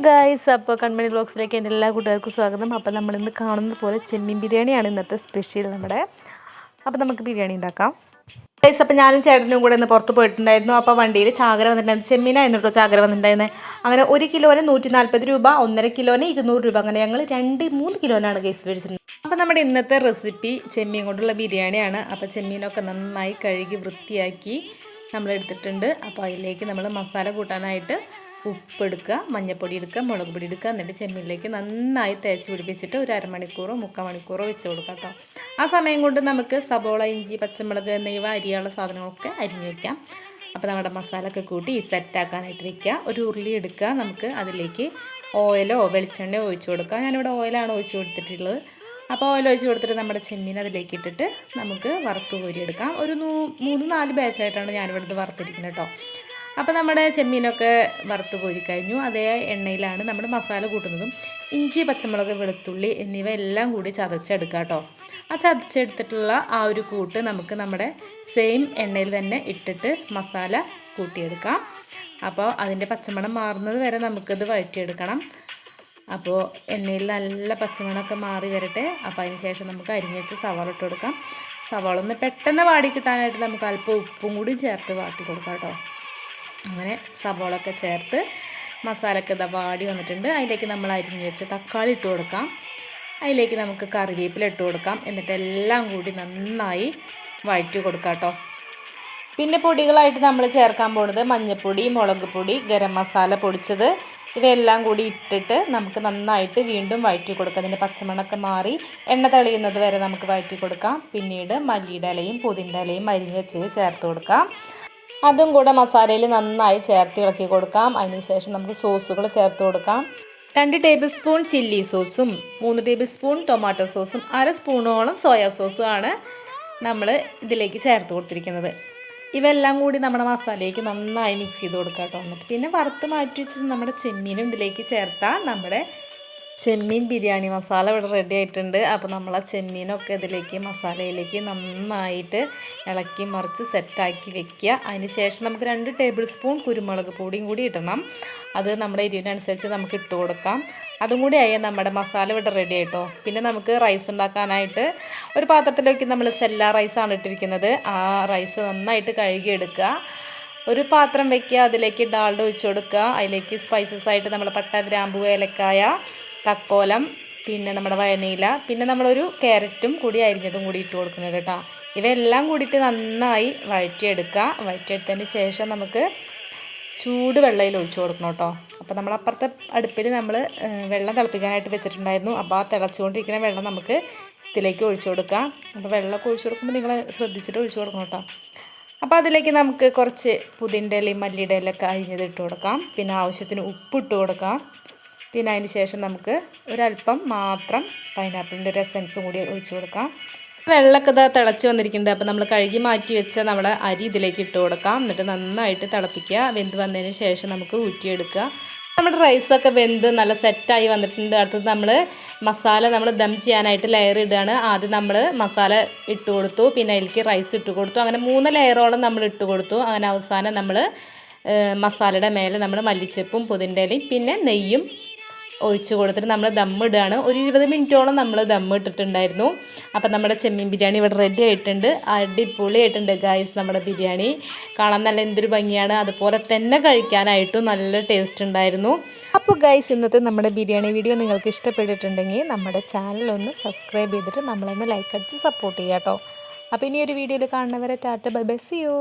Guys, അപ്പോൾ കൺമണി വ്ളോഗ്സിലേക്ക് എൻ്റെ എല്ലാ കൂട്ടുകാർക്കും സ്വാഗതം. അപ്പോൾ നമ്മളിന്ന് കാണുന്നത് പോലെ ചെമ്മീൻ ബിരിയാണിയാണ് ഇന്നത്തെ സ്പെഷ്യൽ നമ്മുടെ. അപ്പോൾ നമുക്ക് ബിരിയാണി ഉണ്ടാക്കാം. ഗൈസ്, അപ്പോൾ ഞാനും ചേട്ടനും കൂടെ ഇന്ന് പുറത്ത് പോയിട്ടുണ്ടായിരുന്നു. അപ്പോൾ വണ്ടിയിൽ ചാകര വന്നിട്ടുണ്ടായിരുന്നു. ചെമ്മീനായിരുന്നു കേട്ടോ ചാകര വന്നിട്ടുണ്ടായിരുന്നത്. അങ്ങനെ 1 കിലോന് 140 രൂപ, 1.5 കിലോന് 200 രൂപ. അങ്ങനെ ഞങ്ങൾ 2-3 കിലോനാണ് ഗൈസ് മേടിച്ചിട്ടുണ്ട്. അപ്പോൾ നമ്മുടെ ഇന്നത്തെ റെസിപ്പി ചെമ്മീൻ കൊണ്ടുള്ള ബിരിയാണിയാണ്. അപ്പോൾ ചെമ്മീനൊക്കെ നന്നായി കഴുകി വൃത്തിയാക്കി നമ്മൾ എടുത്തിട്ടുണ്ട്. അപ്പോൾ അതിലേക്ക് നമ്മൾ മസാല കൂട്ടാനായിട്ട് ഉപ്പ് എടുക്കുക, മഞ്ഞൾപ്പൊടി എടുക്കുക, മുളക് പൊടി എടുക്കുക. എന്നിട്ട് ചെമ്മീനിലേക്ക് നന്നായി തേച്ച് പിടിപ്പിച്ചിട്ട് ഒരു അരമണിക്കൂറോ 3/4 മണിക്കൂറോ വെച്ച് കൊടുക്കാം കേട്ടോ. ആ സമയം കൊണ്ട് നമുക്ക് സബോള, ഇഞ്ചി, പച്ചമുളക് എന്നിവ അരിയാനുള്ള സാധനങ്ങളൊക്കെ അരിഞ്ഞു വയ്ക്കാം. അപ്പോൾ നമ്മുടെ മസാല ഒക്കെ കൂട്ടി സെറ്റാക്കാനായിട്ട് വയ്ക്കുക. ഒരു ഉരുളി എടുക്കുക, നമുക്ക് അതിലേക്ക് ഓയിലോ വെളിച്ചെണ്ണയോ ഒഴിച്ച് കൊടുക്കുക. ഞാനിവിടെ ഓയിലാണ് ഒഴിച്ച് കൊടുത്തിട്ടുള്ളത്. അപ്പോൾ ഓയിൽ ഒഴിച്ച് കൊടുത്തിട്ട് നമ്മുടെ ചെമ്മീൻ അതിലേക്ക് ഇട്ടിട്ട് നമുക്ക് വറുത്ത് കോരിയെടുക്കാം. ഒരു 3-4 ബാച്ചായിട്ടാണ് ഞാനിവിടുത്തെ വറുത്തിരിക്കുന്നത് കേട്ടോ. അപ്പോൾ നമ്മുടെ ചെമ്മീനൊക്കെ വറുത്ത് കോരി കഴിഞ്ഞു. അതേ എണ്ണയിലാണ് നമ്മൾ മസാല കൂട്ടുന്നതും. ഇഞ്ചി, പച്ചമുളക്, വെളുത്തുള്ളി എന്നിവ എല്ലാം കൂടി ചതച്ചെടുക്കുക കേട്ടോ. ആ ചതച്ചെടുത്തിട്ടുള്ള ആ ഒരു കൂട്ട് നമുക്ക് നമ്മുടെ സെയിം എണ്ണയിൽ തന്നെ ഇട്ടിട്ട് മസാല കൂട്ടിയെടുക്കാം. അപ്പോൾ അതിൻ്റെ പച്ചമണം മാറുന്നത് വരെ നമുക്കത് വഴറ്റിയെടുക്കണം. അപ്പോൾ എണ്ണയിൽ നല്ല പച്ചമണമൊക്കെ മാറി വരട്ടെ. അപ്പോൾ അതിന് ശേഷം നമുക്ക് അരിഞ്ഞ് വെച്ച് സവാള ഇട്ട് കൊടുക്കാം. സവാള ഒന്ന് പെട്ടെന്ന് വാടി കിട്ടാനായിട്ട് നമുക്ക് അല്പം ഉപ്പും കൂടി ചേർത്ത് വാട്ടി കൊടുക്കാം കേട്ടോ. അങ്ങനെ സവാളൊക്കെ ചേർത്ത് മസാലയൊക്കെ വാടി വന്നിട്ടുണ്ട്. അതിലേക്ക് നമ്മൾ അരിഞ്ഞ് വെച്ച് തക്കാളി ഇട്ട് കൊടുക്കാം. അതിലേക്ക് നമുക്ക് കറിവേപ്പില ഇട്ട് കൊടുക്കാം. എന്നിട്ട് എല്ലാം കൂടി നന്നായി വഴറ്റി കൊടുക്കാം കേട്ടോ. പിന്നെ പൊടികളായിട്ട് നമ്മൾ ചേർക്കാൻ പോകുന്നത് മഞ്ഞൾപ്പൊടി, മുളക് പൊടി, ഗരം മസാല പൊടിച്ചത്, ഇവയെല്ലാം കൂടി ഇട്ടിട്ട് നമുക്ക് നന്നായിട്ട് വീണ്ടും വഴറ്റി കൊടുക്കാം. അതിൻ്റെ പച്ചമണമൊക്കെ മാറി എണ്ണ തെളിയുന്നത് വരെ നമുക്ക് വഴറ്റി കൊടുക്കാം. പിന്നീട് മല്ലിയുടെ ഇലയും പുതിൻ്റെ ഇലയും അരിഞ്ഞ് വെച്ച് ചേർത്ത് കൊടുക്കാം. അതും കൂടെ മസാലയിൽ നന്നായി ചേർത്ത് ഇളക്കി കൊടുക്കാം. അതിനുശേഷം നമുക്ക് സോസുകൾ ചേർത്ത് കൊടുക്കാം. 2 ടേബിൾ സ്പൂൺ ചില്ലി സോസും 3 ടേബിൾ സ്പൂൺ ടൊമാറ്റോ സോസും 1/2 സ്പൂണോളം സോയാ സോസുമാണ് നമ്മൾ ഇതിലേക്ക് ചേർത്ത് കൊടുത്തിരിക്കുന്നത്. ഇവയെല്ലാം കൂടി നമ്മുടെ മസാലയ്ക്ക് നന്നായി മിക്സ് ചെയ്ത് കൊടുക്കുക കേട്ടോ. എന്നിട്ട് പിന്നെ വറുത്ത് മാറ്റി വെച്ചിട്ട് നമ്മുടെ ചെമ്മീനും ഇതിലേക്ക് ചേർത്താൽ നമ്മുടെ ചെമ്മീൻ ബിരിയാണി മസാല ഇവിടെ റെഡി ആയിട്ടുണ്ട്. അപ്പോൾ നമ്മൾ ആ ചെമ്മീനൊക്കെ ഇതിലേക്ക് മസാലയിലേക്ക് നന്നായിട്ട് ഇളക്കി മറിച്ച് സെറ്റാക്കി വെക്കുക. അതിന് ശേഷം നമുക്ക് 2 ടേബിൾ സ്പൂൺ കുരുമുളക് പൊടിയും കൂടി ഇടണം. അത് നമ്മുടെ എരിവിനനുസരിച്ച് നമുക്ക് ഇട്ട് കൊടുക്കാം. അതും കൂടി ആയാൽ നമ്മുടെ മസാല ഇവിടെ റെഡി ആയിട്ടോ. പിന്നെ നമുക്ക് റൈസ് ഉണ്ടാക്കാനായിട്ട് ഒരു പാത്രത്തിലേക്ക് നമ്മൾ സെല്ല റൈസാണ് ഇട്ടിരിക്കുന്നത്. ആ റൈസ് നന്നായിട്ട് കഴുകിയെടുക്കുക. ഒരു പാത്രം വയ്ക്കുക, അതിലേക്ക് ഡാൽഡ ഒഴിച്ച് കൊടുക്കുക. അതിലേക്ക് സ്പൈസസ് ആയിട്ട് നമ്മൾ പട്ട, ഗ്രാമ്പു, ഏലക്കായ, തക്കോലം, പിന്നെ നമ്മുടെ വയനയില, പിന്നെ നമ്മളൊരു ക്യാരറ്റും കൂടി അരിഞ്ഞതും കൂടി ഇട്ട് കൊടുക്കുന്നത് കേട്ടോ. ഇവയെല്ലാം കൂടിയിട്ട് നന്നായി വഴറ്റിയെടുക്കുക. വഴറ്റിയെടുത്തതിന് ശേഷം നമുക്ക് ചൂട് വെള്ളയിൽ ഒഴിച്ച് കൊടുക്കണം കേട്ടോ. അപ്പോൾ നമ്മൾ അപ്പുറത്തെ അടുപ്പിൽ നമ്മൾ വെള്ളം തിളപ്പിക്കാനായിട്ട് വെച്ചിട്ടുണ്ടായിരുന്നു. അപ്പോൾ ആ തിളച്ചുകൊണ്ടിരിക്കുന്ന വെള്ളം നമുക്ക് ഇതിലേക്ക് ഒഴിച്ച് കൊടുക്കാം. അപ്പോൾ വെള്ളമൊക്കെ ഒഴിച്ച് കൊടുക്കുമ്പോൾ നിങ്ങൾ ശ്രദ്ധിച്ചിട്ട് ഒഴിച്ച് കൊടുക്കണം കേട്ടോ. അപ്പോൾ അതിലേക്ക് നമുക്ക് കുറച്ച് പുതിൻ്റെ ഇലയും മല്ലിയുടെ ഇലയൊക്കെ അരിഞ്ഞത് ഇട്ട് കൊടുക്കാം. പിന്നെ ആവശ്യത്തിന് ഉപ്പ് ഇട്ട് കൊടുക്കാം. പിന്നെ അതിന് ശേഷം നമുക്ക് ഒരല്പം മാത്രം പൈനാപ്പിളിൻ്റെ ഒരു എസൻസും കൂടി ഒഴിച്ച് കൊടുക്കാം. വെള്ളമൊക്കെ ഇതാ തിളച്ച് വന്നിരിക്കുന്നുണ്ട്. അപ്പോൾ നമ്മൾ കഴുകി മാറ്റി വെച്ച നമ്മുടെ അരി ഇതിലേക്ക് ഇട്ട് കൊടുക്കാം. എന്നിട്ട് നന്നായിട്ട് തിളപ്പിക്കുക. വെന്ത് വന്നതിന് ശേഷം നമുക്ക് ഊറ്റിയെടുക്കുക. നമ്മുടെ റൈസൊക്കെ വെന്ത് നല്ല സെറ്റായി വന്നിട്ടുണ്ട്. അടുത്തത് നമ്മൾ മസാല നമ്മൾ ദം ചെയ്യാനായിട്ട് ലെയർ ഇടുകയാണ്. ആദ്യം നമ്മൾ മസാല ഇട്ട് കൊടുത്തു, പിന്നെ അതിലേക്ക് റൈസ് ഇട്ട് കൊടുത്തു. അങ്ങനെ 3 ലെയറോളം നമ്മൾ ഇട്ട് കൊടുത്തു. അങ്ങനെ അവസാനം നമ്മൾ മസാലയുടെ മേലെ നമ്മൾ മല്ലിച്ചപ്പും പുതിൻ്റെ ഇലയും പിന്നെ നെയ്യും ഒഴിച്ച് കൊടുത്തിട്ട് നമ്മൾ ദമ്മിടുകയാണ്. ഒരു 20 മിനിറ്റോളം നമ്മൾ ദമ്മ് ഇട്ടിട്ടുണ്ടായിരുന്നു. അപ്പം നമ്മുടെ ചെമ്മീൻ ബിരിയാണി ഇവിടെ റെഡി ആയിട്ടുണ്ട്. അടിപൊളിയായിട്ടുണ്ട് ഗൈസ്. നമ്മുടെ ബിരിയാണി കാണാൻ നല്ല എന്തൊരു ഭംഗിയാണ്, അതുപോലെ തന്നെ കഴിക്കാനായിട്ടും നല്ല ടേസ്റ്റ് ഉണ്ടായിരുന്നു. അപ്പോൾ ഗൈസ്, ഇന്നത്തെ നമ്മുടെ ബിരിയാണി വീഡിയോ നിങ്ങൾക്ക് ഇഷ്ടപ്പെട്ടിട്ടുണ്ടെങ്കിൽ നമ്മുടെ ചാനലൊന്ന് സബ്സ്ക്രൈബ് ചെയ്തിട്ട് നമ്മളൊന്ന് ലൈക്ക് അടിച്ച് സപ്പോർട്ട് ചെയ്യാം കേട്ടോ. അപ്പോൾ ഇനിയൊരു വീഡിയോയിൽ കാണുന്നവരെ tata bye bye, see U.